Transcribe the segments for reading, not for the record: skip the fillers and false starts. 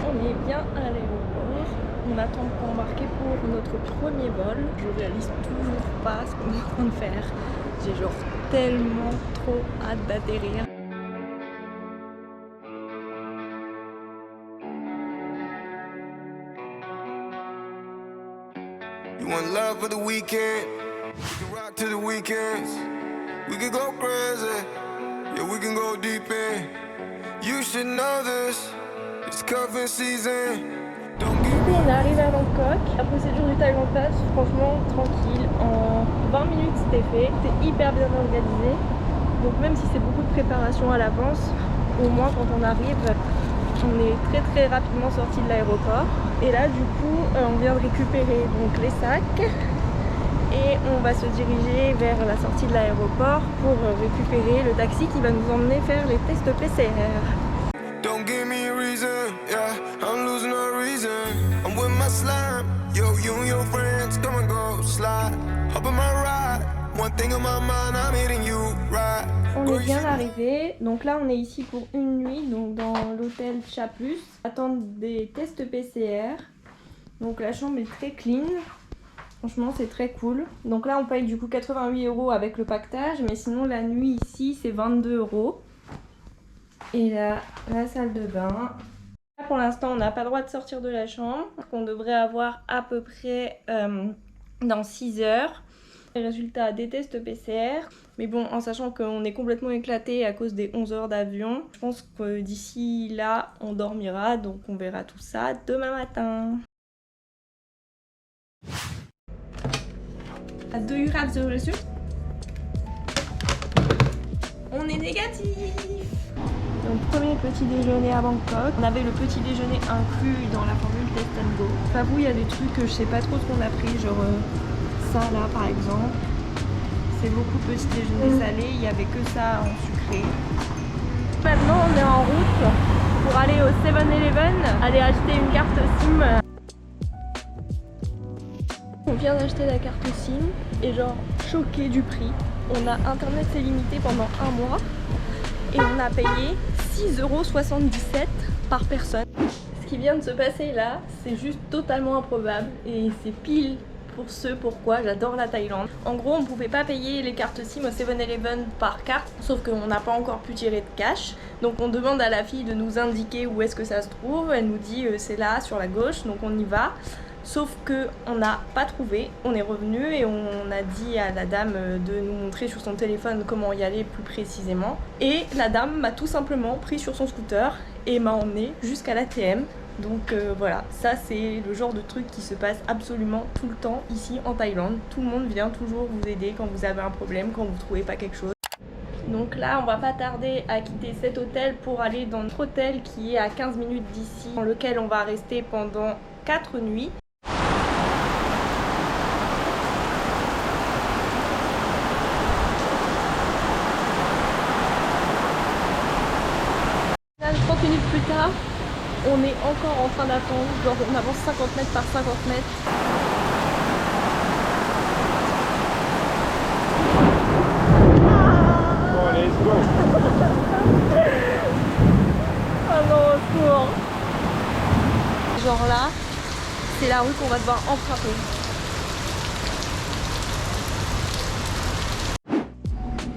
on est bien à l'aéroport. On attend pour embarquer pour notre premier vol. Je réalise toujours pas ce qu'on est en train de faire. J'ai genre tellement trop hâte d'atterrir. You want love for the weekend? We can rock to the weekends. We can go crazy. Yeah, we can go deep in. You should know this. It's cuffing season. Don't Du get coup, on est arrivé à Bangkok. La procédure du Thailand Pass, franchement, tranquille. En 20 minutes, c'était fait. C'était hyper bien organisé. Donc même si c'est beaucoup de préparation à l'avance, au moins quand on arrive, on est très rapidement sorti de l'aéroport. Et là, du coup, on vient de récupérer donc les sacs. Et on va se diriger vers la sortie de l'aéroport pour récupérer le taxi qui va nous emmener faire les tests PCR. Don't give me a reason, yeah, I'm losing no reason. I'm with my slime, yo, you and your friends, come and go, slide. Hop on my ride, one thing on my mind, I'm hitting you right. On est bien arrivé, donc là on est ici pour une nuit, donc dans l'hôtel Chaplus, attendre des tests PCR. Donc la chambre est très clean, franchement c'est très cool. Donc là on paye du coup 88 € avec le pactage, mais sinon la nuit ici c'est 22 €. Et là, la salle de bain. Là, pour l'instant, on n'a pas le droit de sortir de la chambre. On devrait avoir à peu près dans 6 heures les résultats des tests PCR. Mais bon, en sachant qu'on est complètement éclaté à cause des 11 heures d'avion, je pense que d'ici là, on dormira. Donc on verra tout ça demain matin. Do you have the result? On est négatif! Donc premier petit déjeuner à Bangkok. On avait le petit déjeuner inclus dans la formule Test and Go. J'avoue, il y a des trucs que je sais pas trop ce qu'on a pris, genre ça là par exemple. C'est beaucoup petit déjeuner salé, il y avait que ça en sucré. Maintenant on est en route pour aller au 7-Eleven, aller acheter une carte SIM. On vient d'acheter la carte SIM et genre choqué du prix. On a internet c'est limité pendant un mois. Et on a payé 6,77 € par personne. Ce qui vient de se passer là, c'est juste totalement improbable et c'est pile pour ce pourquoi j'adore la Thaïlande. En gros, on ne pouvait pas payer les cartes SIM au 7-Eleven par carte, sauf qu'on n'a pas encore pu tirer de cash. Donc on demande à la fille de nous indiquer où est-ce que ça se trouve. Elle nous dit c'est là, sur la gauche, donc on y va. Sauf qu'on n'a pas trouvé, on est revenu et on a dit à la dame de nous montrer sur son téléphone comment y aller plus précisément. Et la dame m'a tout simplement pris sur son scooter et m'a emmené jusqu'à l'ATM. Donc voilà, ça c'est le genre de truc qui se passe absolument tout le temps ici en Thaïlande. Tout le monde vient toujours vous aider quand vous avez un problème, quand vous ne trouvez pas quelque chose. Donc là on va pas tarder à quitter cet hôtel pour aller dans notre hôtel qui est à 15 minutes d'ici, dans lequel on va rester pendant 4 nuits. Là, 30 minutes plus tard, on est encore en train d'attendre, genre on avance 50 mètres par 50 mètres. Bon, allez, let's go. Oh non, au secours. Genre là, c'est la rue qu'on va devoir emprunter.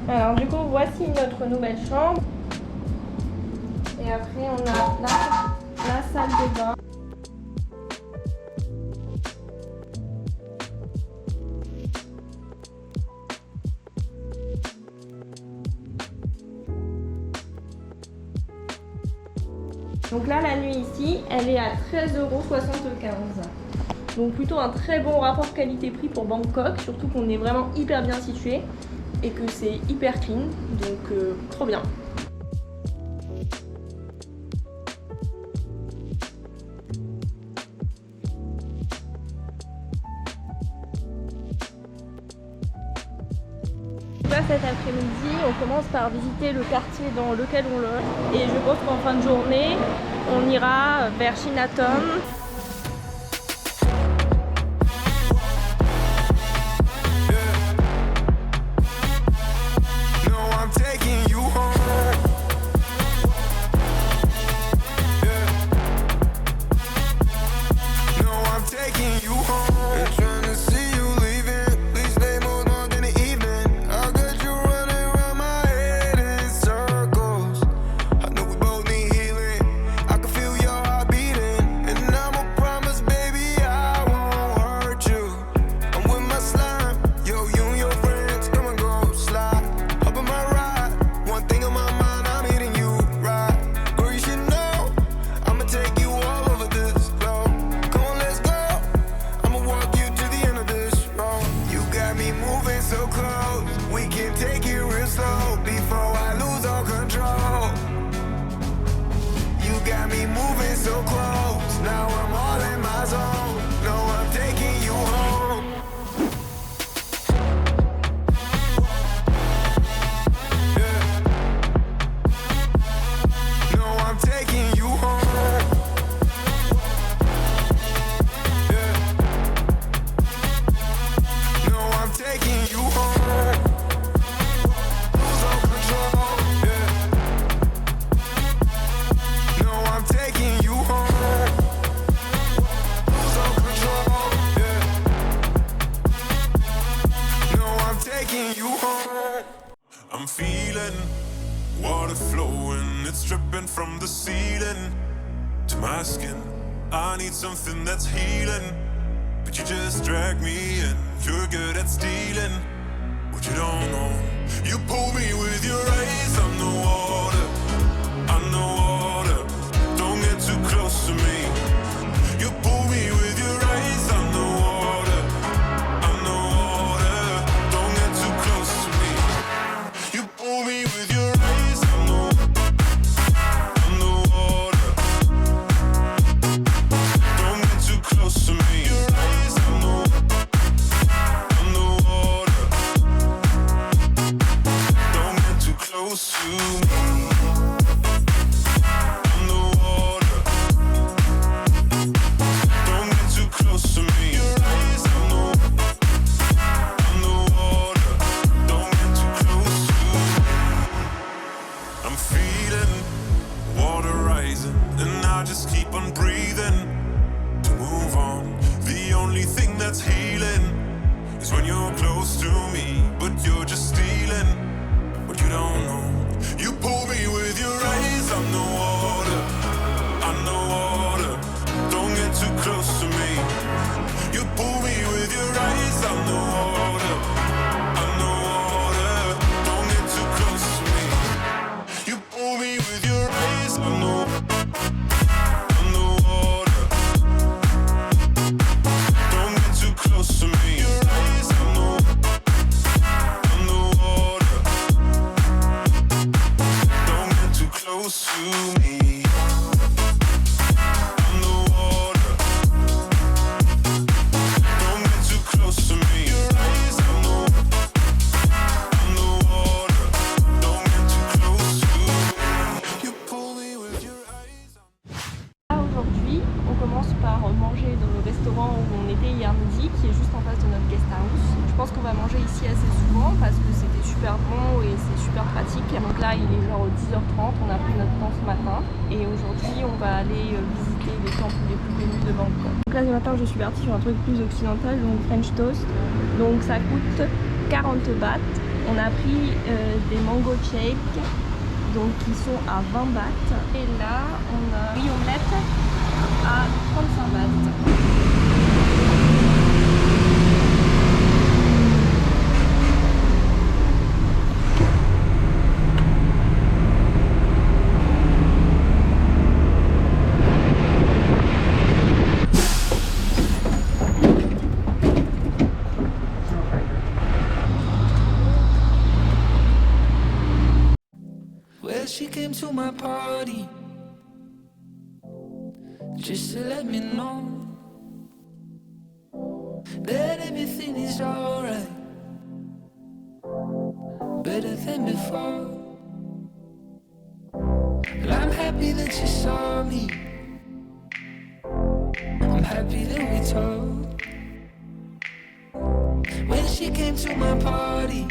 Alors du coup, voici notre nouvelle chambre. Et après, on a la salle de bain. Donc là, la nuit ici, elle est à 13,75 €. Donc plutôt un très bon rapport qualité-prix pour Bangkok, surtout qu'on est vraiment hyper bien situé et que c'est hyper clean, donc trop bien. Cet après-midi, on commence par visiter le quartier dans lequel on loge et je pense qu'en fin de journée, on ira vers Chinatown. so close, now I'm all in my zone. No, I'm taking you home. Yeah. No, I'm taking you home. Yeah. No, I'm taking you home. Lose all control. Yeah. No, I'm taking you home. Lose all control. Yeah. No, I'm taking you home. I'm feeling water flowing, it's dripping from the ceiling to my skin. I need something that's healing, but you just drag me in. You're good at stealing what you don't know. You pull me with your eyes, I'm the water, I'm the water. Don't get too close to me. You pull me with your eyes, I'm the water, I'm the water. Don't get too close to me. You pull me with your eyes, I'm the water. Don't get too close to me. Your eyes, I'm the water. Don't get too close to me. I'm the water. Don't get too close to me. Your eyes, I'm the water. Don't get too close to me. I'm feeling water rising, and I just keep on breathing to move on. The only thing that's healing is when you're close to me, but you're just stealing what you don't know. You pull me with your eyes, I'm the water, I'm the water. Don't get too close to me. You pull me with your eyes, I'm the water, I'm the water. Don't get too close to me. You pull me with your eyes, I'm the water. Don't get too close to me. Your eyes, I'm the water. Don't get too close to me. I'm the water. Don't get too close to me. Your eyes, I'm the water. Don't get too close to me. You pull me with your eyes. Là, aujourd'hui, on commence par manger dans le restaurant où on était hier midi, qui est juste en face de notre guest house. Je pense qu'on va manger ici assez souvent parce que c'était super bon et c'est super pratique. Donc là, il est genre 10h30, on a pris notre temps ce matin. Et aujourd'hui, on va aller visiter les temples les plus connus de Bangkok. Donc là, ce matin, je suis partie sur un truc plus occidental, donc French toast. Donc ça coûte 40 bahts. On a pris des mango shakes, donc qui sont à 20 bahts. Et là, on a riz omelette à 35 bahts. Well, she came to my party just to let me know that everything is alright, better than before. Well, I'm happy that you saw me, I'm happy that we talked. When she came to my party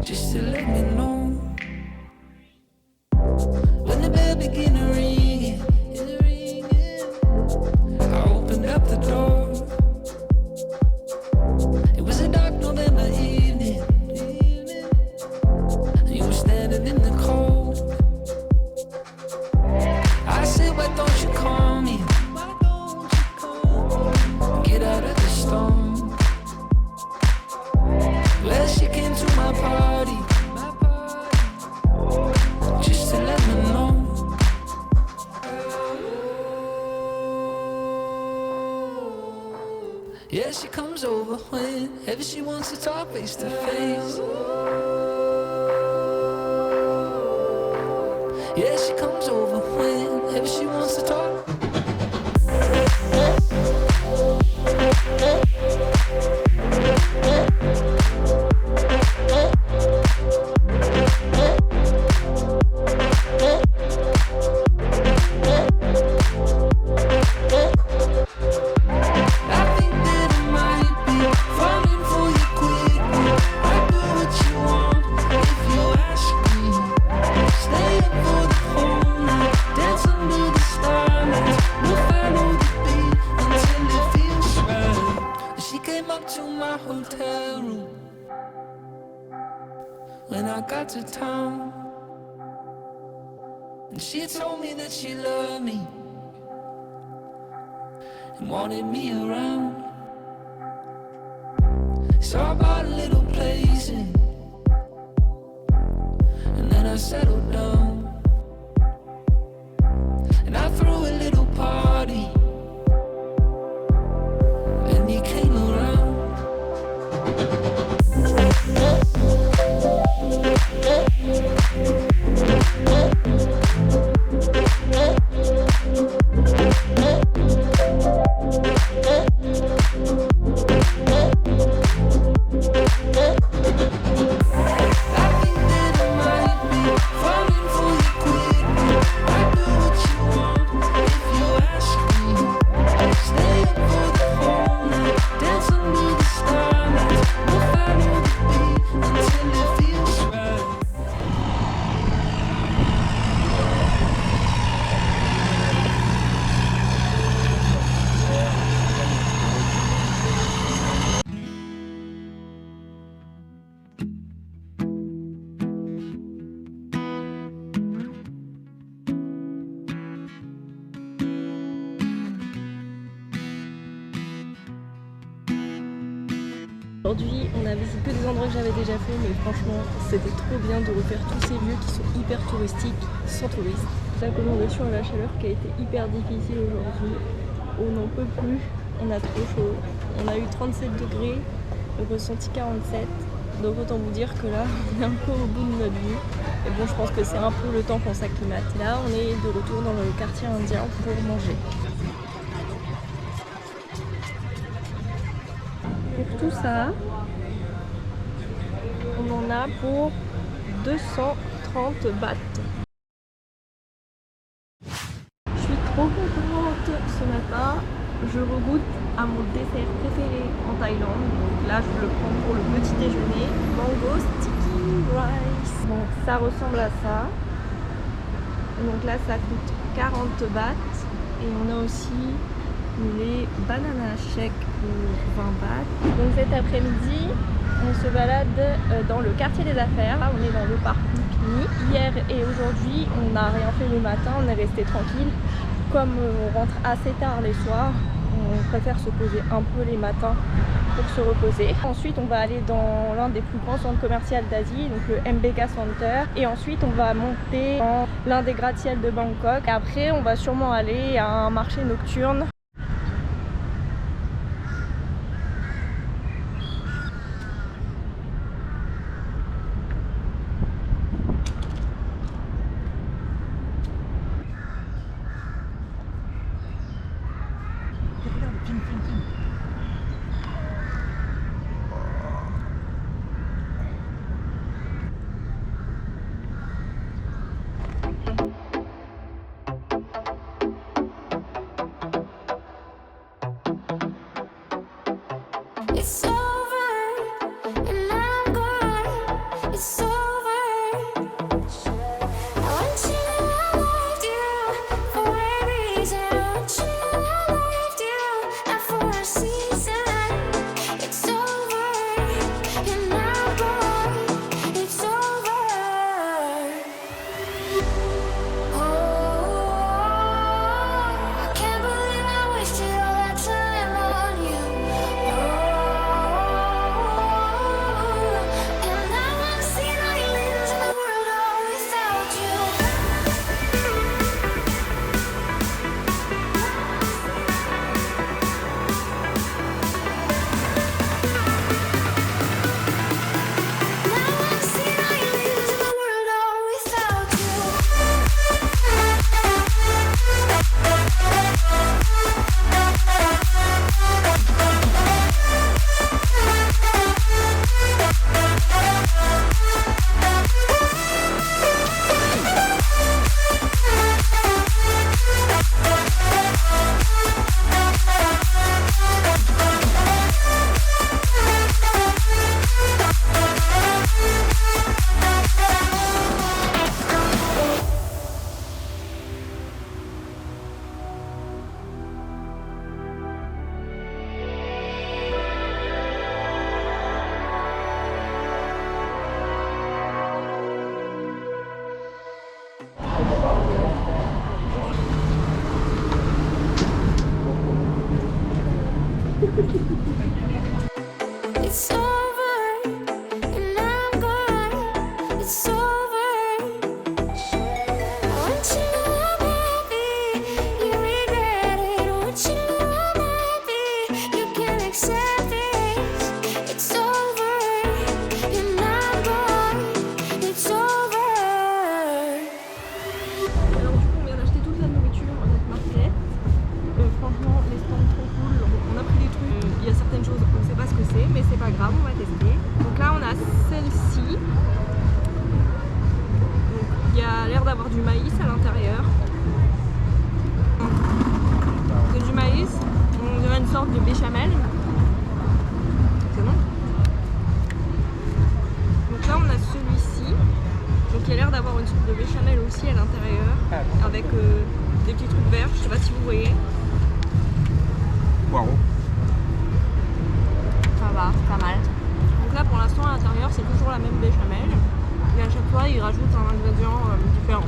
just to let me know, when the bell began to ring, I opened up the door. It was a dark November evening, and you were standing in the cold. I said, why don't you call me? Get out of the storm. Well, she came to my party just to let me know. Yeah, she comes over whenever she wants to talk face to face. Yeah, she comes over whenever she wants to talk. When I got to town, and she told me that she loved me and wanted me around. So I bought a little place and then I settled down. And I threw a little party and you came around. Aujourd'hui, on a visité que des endroits que j'avais déjà fait, mais franchement, c'était trop bien de refaire tous ces lieux qui sont hyper touristiques, sans touristes. L'accommodation à la chaleur qui a été hyper difficile aujourd'hui. On n'en peut plus, on a trop chaud. On a eu 37 degrés, le ressenti 47. Donc autant vous dire que là, on est un peu au bout de notre vie. Et bon, je pense que c'est un peu le temps qu'on s'acclimate. Là, on est de retour dans le quartier indien pour manger. Pour tout ça, on en a pour 230 bahts. Je suis trop contente ce matin. Je regoute à mon dessert préféré en Thaïlande. Donc là, je le prends pour le petit déjeuner. Mango sticky rice. Donc ça ressemble à ça. Donc là, ça coûte 40 bahts. Et on a aussi les banana shake pour 20 bahts. Donc cet après-midi, on se balade dans le quartier des affaires. Là, on est dans le parc Lupini. Hier et aujourd'hui, on n'a rien fait le matin, on est resté tranquille. Comme on rentre assez tard les soirs, on préfère se poser un peu les matins pour se reposer. Ensuite, on va aller dans l'un des plus grands centres commerciaux d'Asie, donc le MBK Center. Et ensuite, on va monter dans l'un des gratte-ciels de Bangkok. Et après, on va sûrement aller à un marché nocturne. It's over, and I'm gone. It's over. Once you know I'm happy, you regret it. Once you know I'm happy, you can't accept it. It's over, and I'm gone. It's over. Alors du coup on vient d'acheter toute la nourriture en notre market. Franchement les stands trop cool, on a pris des trucs, il y a certaines choses on sait pas ce que c'est mais c'est pas grave, on va tester. Donc là on a celle-ci, il y a l'air d'avoir du maïs à l'intérieur. C'est du maïs, on dirait une sorte de béchamel. C'est bon. Donc là on a celui-ci, donc il y a l'air d'avoir une sorte de béchamel aussi à l'intérieur, avec des petits trucs verts, je sais pas si vous voyez. Poireau. Ça va, c'est pas mal. Donc là pour l'instant à l'intérieur c'est toujours la même béchamel. Et à chaque fois ils rajoutent un ingrédient différent.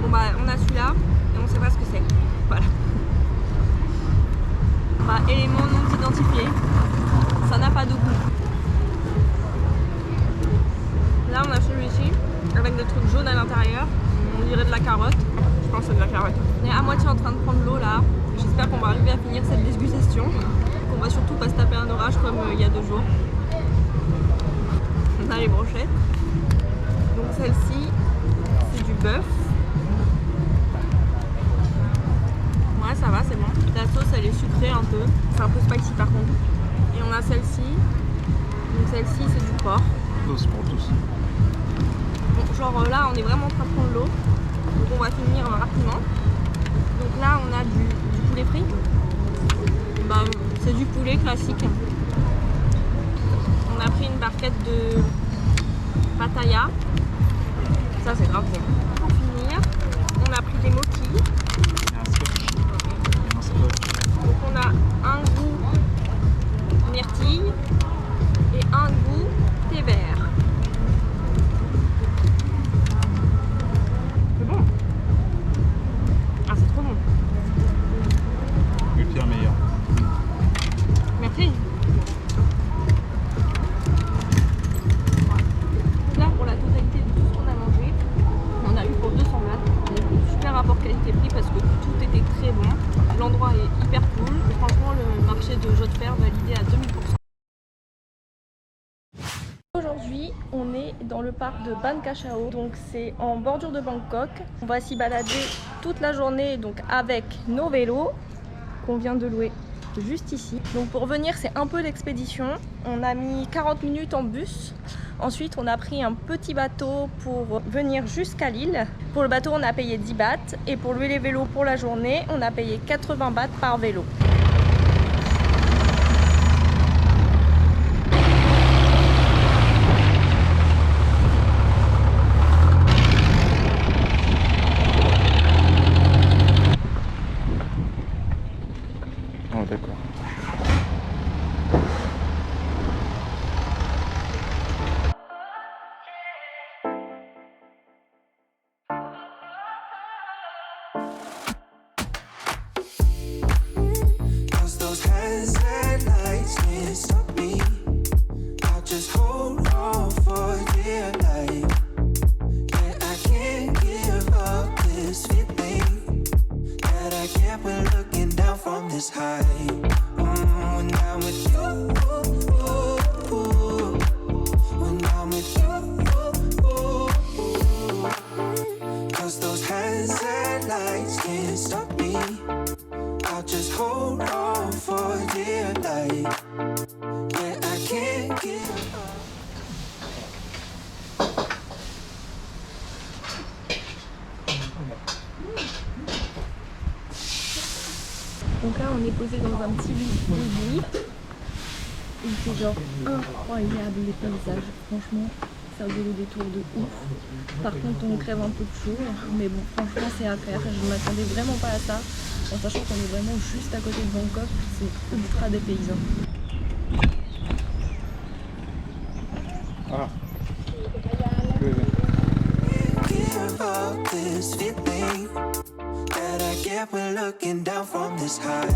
Bon bah on a celui-là et on sait pas ce que c'est. Voilà. Bah élément non identifié. Ça n'a pas de goût. Là on a celui-ci avec des trucs jaunes à l'intérieur. On dirait de la carotte. Je pense que c'est de la carotte. On est à moitié en train de prendre l'eau là. J'espère qu'on va arriver à finir cette dégustation. Qu'on va surtout pas se taper un orage comme il y a 2 jours. On a les brochettes. Donc celle-ci, c'est du bœuf. Ouais, ça va, c'est bon. La sauce, elle est sucrée un peu. C'est un peu spicy par contre. Et on a celle-ci. Donc celle-ci, c'est du porc. Tous pour tous. Bon, genre là, on est vraiment en train de prendre l'eau. Donc on va finir rapidement. Donc là, on a du poulet frit. Bah, c'est du poulet classique. On a pris une barquette de pattaya. Ça, c'est grave bon. Pour finir, on a pris des moquis. Donc on a un goût myrtille et un goût thé vert. C'est bon. Ah, c'est trop bon. Le pire meilleur. Merci. Là, pour la totalité de tout ce qu'on a mangé, on a eu pour 200 bahts. Super rapport qualité-prix parce que tout était très bon. L'endroit est hyper cool. Et franchement, le marché de jeux de fer validé à 2000%. Aujourd'hui, on est dans le parc de Ban Kha Chao, donc c'est en bordure de Bangkok. On va s'y balader toute la journée donc avec nos vélos qu'on vient de louer juste ici. Donc pour venir, c'est un peu d'expédition. On a mis 40 minutes en bus. Ensuite, on a pris un petit bateau pour venir jusqu'à l'île. Pour le bateau, on a payé 10 bahts et pour louer les vélos pour la journée, on a payé 80 bahts par vélo. Oh, d'accord. Cause those headlights can't stop me. I'll just hold on for dear life. Yeah, I can't give up this feeling that I get when looking down from this high. When I'm with you, when I'm with you, cause those headlights can't stop me. I'll just hold on for dear life. Yeah, I can't give up. Donc là, on est posé dans un petit lit. Il fait genre incroyable les paysages. Franchement, ça vaut le détour de ouf. Par contre, on crève un peu de chaud. Mais bon, franchement, c'est à faire. Je ne m'attendais vraiment pas à ça. En sachant qu'on est vraiment juste à côté de Bangkok. C'est ultra dépaysant. Ah. Give deserve all this feeling that I get when looking down from this high.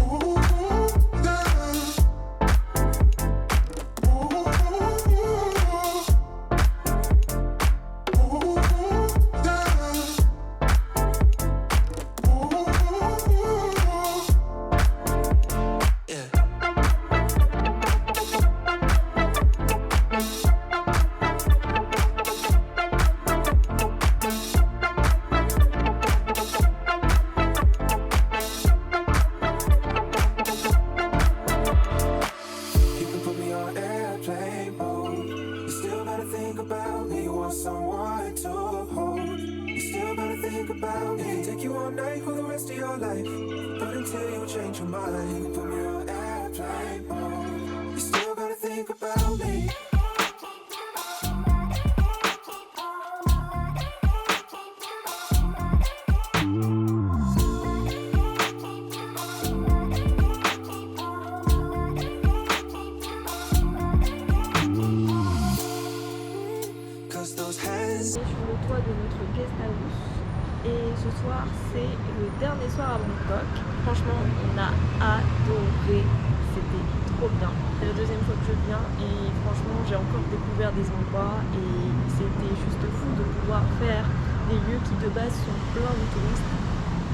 Someone to hold. You still gotta think about me. Take you all night for the rest of your life. But until you change your mind, you put me on airplane mode. You still gotta think about me. Sur le toit de notre guest house et ce soir c'est le dernier soir à Bangkok. Franchement on a adoré, c'était trop bien. C'est la deuxième fois que je viens et franchement j'ai encore découvert des endroits et c'était juste fou de pouvoir faire des lieux qui de base sont pleins de touristes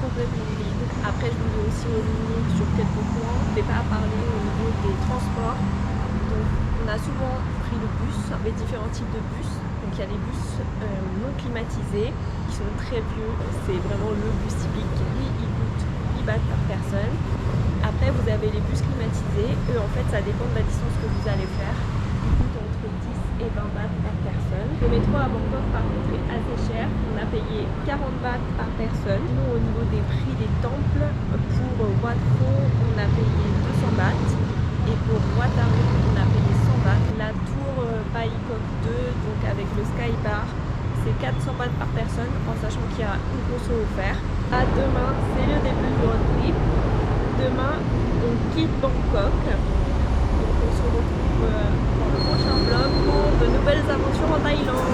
complètement vides. Après je voulais aussi revenir sur quelques points, je ne vais pas parler au niveau des transports. Donc on a souvent pris le bus, les différents types de bus. Donc il y a les bus non climatisés qui sont très vieux, c'est vraiment le bus typique. Lui il coûte 8 bahts par personne. Après vous avez les bus climatisés, eux en fait ça dépend de la distance que vous allez faire. Ils coûtent entre 10 et 20 bahts par personne. Le métro à Bangkok par contre est assez cher, on a payé 40 bahts par personne. Sinon au niveau des prix des temples, pour Wat Pho on a payé 200 bahts. Et pour Wat Arun, on a payé 100 bahts. La tour Bangkok 2, donc avec le Sky Bar, c'est 400 bahts par personne, en sachant qu'il y a une conso offerte. À demain, c'est le début du road trip. Demain, on quitte Bangkok. Donc on se retrouve dans le prochain vlog pour de nouvelles aventures en Thaïlande.